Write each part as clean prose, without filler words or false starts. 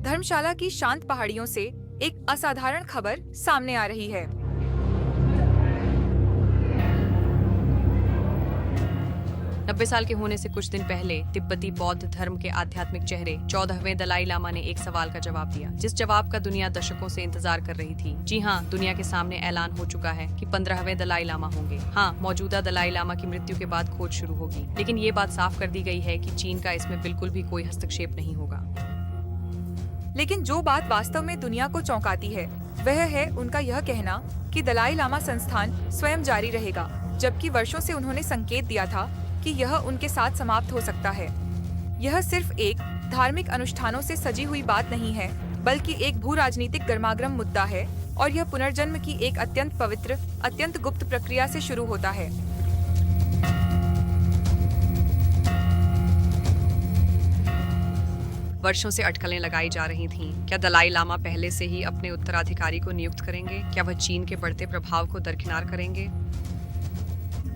धर्मशाला की शांत पहाड़ियों से एक असाधारण खबर सामने आ रही है। 90 साल के होने से कुछ दिन पहले तिब्बती बौद्ध धर्म के आध्यात्मिक चेहरे 14वें दलाई लामा ने एक सवाल का जवाब दिया, जिस जवाब का दुनिया दशकों से इंतजार कर रही थी। जी हाँ, दुनिया के सामने ऐलान हो चुका है कि 15वें दलाई लामा होंगे। हाँ, मौजूदा दलाई लामा की मृत्यु के बाद खोज शुरू होगी, लेकिन ये बात साफ कर दी गई है कि चीन का इसमें बिल्कुल भी कोई हस्तक्षेप नहीं होगा। लेकिन जो बात वास्तव में दुनिया को चौंकाती है वह है उनका यह कहना कि दलाई लामा संस्थान स्वयं जारी रहेगा, जबकि वर्षों से उन्होंने संकेत दिया था कि यह उनके साथ समाप्त हो सकता है। यह सिर्फ एक धार्मिक अनुष्ठानों से सजी हुई बात नहीं है, बल्कि एक भू राजनीतिक गर्मागरम मुद्दा है, और यह पुनर्जन्म की एक अत्यंत पवित्र, अत्यंत गुप्त प्रक्रिया से शुरू होता है। वर्षों से अटकलें लगाई जा रही थीं। क्या दलाई लामा पहले से ही अपने उत्तराधिकारी को नियुक्त करेंगे? क्या वह चीन के बढ़ते प्रभाव को दरकिनार करेंगे?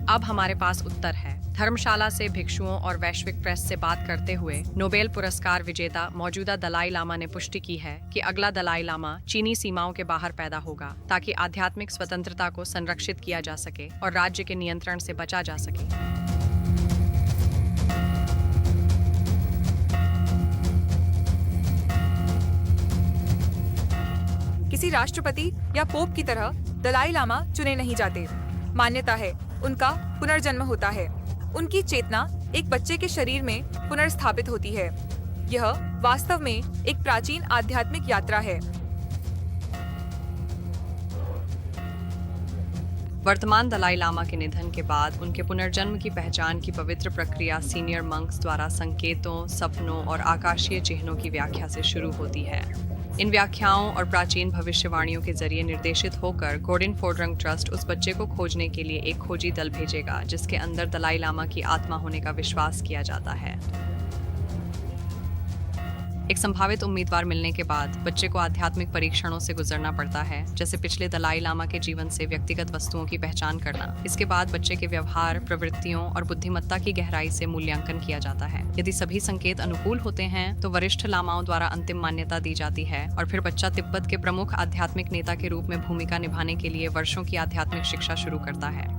अब हमारे पास उत्तर है। धर्मशाला से भिक्षुओं और वैश्विक प्रेस से बात करते हुए नोबेल पुरस्कार विजेता मौजूदा दलाई लामा ने पुष्टि की है कि अगला दलाई लामा चीनी सीमाओं के बाहर पैदा होगा, ताकि आध्यात्मिक स्वतंत्रता को संरक्षित किया जा सके और राज्य के नियंत्रण से बचा जा सके। किसी राष्ट्रपति या पोप की तरह दलाई लामा चुने नहीं जाते। मान्यता है उनका पुनर्जन्म होता है। उनकी चेतना एक बच्चे के शरीर में पुनर्स्थापित होती है। यह वास्तव में एक प्राचीन आध्यात्मिक यात्रा है। वर्तमान दलाई लामा के निधन के बाद उनके पुनर्जन्म की पहचान की पवित्र प्रक्रिया सीनियर मंक्स द्वारा संकेतों, सपनों और आकाशीय चिन्हों की व्याख्या से शुरू होती है। इन व्याख्याओं और प्राचीन भविष्यवाणियों के जरिए निर्देशित होकर गोर्डिन फोड्रंग ट्रस्ट उस बच्चे को खोजने के लिए एक खोजी दल भेजेगा, जिसके अंदर दलाई लामा की आत्मा होने का विश्वास किया जाता है। एक संभावित उम्मीदवार मिलने के बाद बच्चे को आध्यात्मिक परीक्षणों से गुजरना पड़ता है, जैसे पिछले दलाई लामा के जीवन से व्यक्तिगत वस्तुओं की पहचान करना। इसके बाद बच्चे के व्यवहार, प्रवृत्तियों और बुद्धिमत्ता की गहराई से मूल्यांकन किया जाता है। यदि सभी संकेत अनुकूल होते हैं तो वरिष्ठ लामाओं द्वारा अंतिम मान्यता दी जाती है, और फिर बच्चा तिब्बत के प्रमुख आध्यात्मिक नेता के रूप में भूमिका निभाने के लिए वर्षों की आध्यात्मिक शिक्षा शुरू करता है।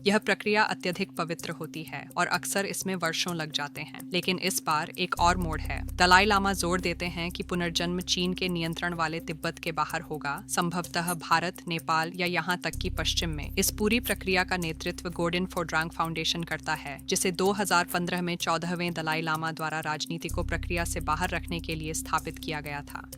यह प्रक्रिया अत्यधिक पवित्र होती है और अक्सर इसमें वर्षों लग जाते हैं, लेकिन इस बार एक और मोड़ है। दलाई लामा जोर देते हैं कि पुनर्जन्म चीन के नियंत्रण वाले तिब्बत के बाहर होगा, संभवतः भारत, नेपाल या यहाँ तक कि पश्चिम में। इस पूरी प्रक्रिया का नेतृत्व गोर्डिन फोड्रांग फाउंडेशन करता है, जिसे 2015 में 14वें दलाई लामा द्वारा राजनीति को प्रक्रिया से बाहर रखने के लिए स्थापित किया गया था।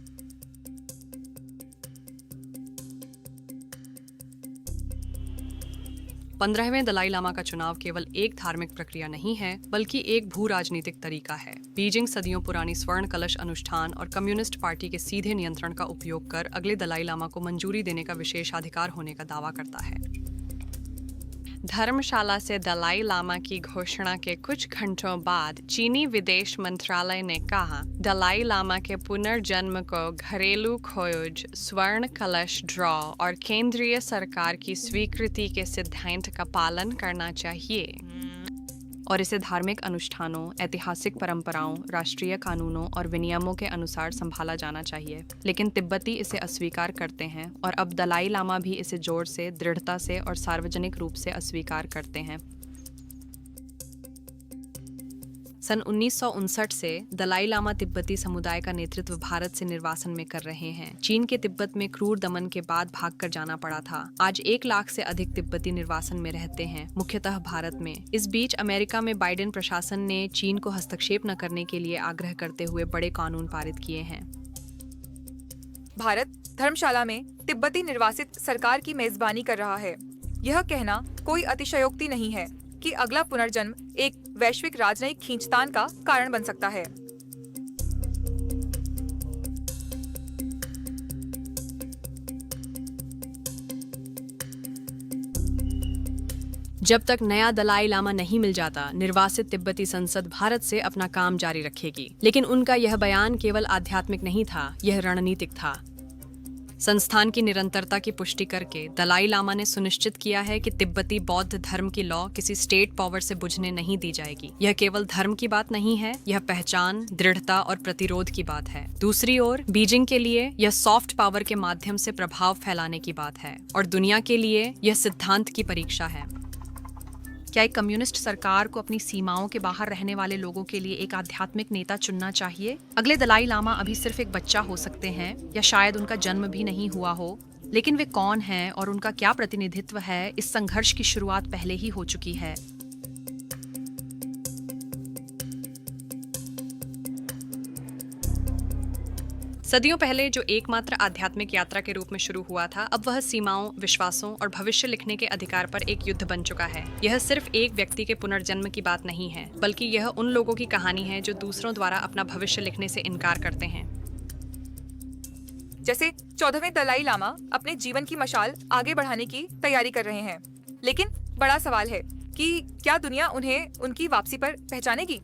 पंद्रहवें दलाई लामा का चुनाव केवल एक धार्मिक प्रक्रिया नहीं है, बल्कि एक भू राजनीतिक तरीका है। बीजिंग सदियों पुरानी स्वर्ण कलश अनुष्ठान और कम्युनिस्ट पार्टी के सीधे नियंत्रण का उपयोग कर अगले दलाई लामा को मंजूरी देने का विशेषाधिकार होने का दावा करता है। धर्मशाला से दलाई लामा की घोषणा के कुछ घंटों बाद चीनी विदेश मंत्रालय ने कहा, दलाई लामा के पुनर्जन्म को घरेलू खोज, स्वर्ण कलश ड्रॉ और केंद्रीय सरकार की स्वीकृति के सिद्धांत का पालन करना चाहिए, और इसे धार्मिक अनुष्ठानों, ऐतिहासिक परंपराओं, राष्ट्रीय कानूनों और विनियमों के अनुसार संभाला जाना चाहिए। लेकिन तिब्बती इसे अस्वीकार करते हैं, और अब दलाई लामा भी इसे जोर से, दृढ़ता से और सार्वजनिक रूप से अस्वीकार करते हैं। सन 1959 से दलाई लामा तिब्बती समुदाय का नेतृत्व भारत से निर्वासन में कर रहे हैं। चीन के तिब्बत में क्रूर दमन के बाद भागकर जाना पड़ा था। आज 1 लाख से अधिक तिब्बती निर्वासन में रहते हैं, मुख्यतः भारत में। इस बीच अमेरिका में बाइडेन प्रशासन ने चीन को हस्तक्षेप न करने के लिए आग्रह करते हुए बड़े कानून पारित किए हैं। भारत धर्मशाला में तिब्बती निर्वासित सरकार की मेजबानी कर रहा है। यह कहना कोई अतिशयोक्ति नहीं है कि अगला पुनर्जन्म एक वैश्विक राजनयिक खींचतान का कारण बन सकता है। जब तक नया दलाई लामा नहीं मिल जाता, निर्वासित तिब्बती संसद भारत से अपना काम जारी रखेगी। लेकिन उनका यह बयान केवल आध्यात्मिक नहीं था, यह रणनीतिक था। संस्थान की निरंतरता की पुष्टि करके दलाई लामा ने सुनिश्चित किया है कि तिब्बती बौद्ध धर्म की लौ किसी स्टेट पावर से बुझने नहीं दी जाएगी। यह केवल धर्म की बात नहीं है, यह पहचान, दृढ़ता और प्रतिरोध की बात है। दूसरी ओर बीजिंग के लिए यह सॉफ्ट पावर के माध्यम से प्रभाव फैलाने की बात है और दुनिया के लिए यह सिद्धांत की परीक्षा है। क्या एक कम्युनिस्ट सरकार को अपनी सीमाओं के बाहर रहने वाले लोगों के लिए एक आध्यात्मिक नेता चुनना चाहिए? अगले दलाई लामा अभी सिर्फ एक बच्चा हो सकते हैं या शायद उनका जन्म भी नहीं हुआ हो, लेकिन वे कौन हैं और उनका क्या प्रतिनिधित्व है, इस संघर्ष की शुरुआत पहले ही हो चुकी है। सदियों पहले जो एकमात्र आध्यात्मिक यात्रा के रूप में शुरू हुआ था, अब वह सीमाओं, विश्वासों और भविष्य लिखने के अधिकार पर एक युद्ध बन चुका है। यह सिर्फ एक व्यक्ति के पुनर्जन्म की बात नहीं है, बल्कि यह उन लोगों की कहानी है जो दूसरों द्वारा अपना भविष्य लिखने से इनकार करते हैं। जैसे 14वें दलाई लामा अपने जीवन की मशाल आगे बढ़ाने की तैयारी कर रहे हैं, लेकिन बड़ा सवाल है कि क्या दुनिया उन्हें उनकी वापसी पर पहचानेगी?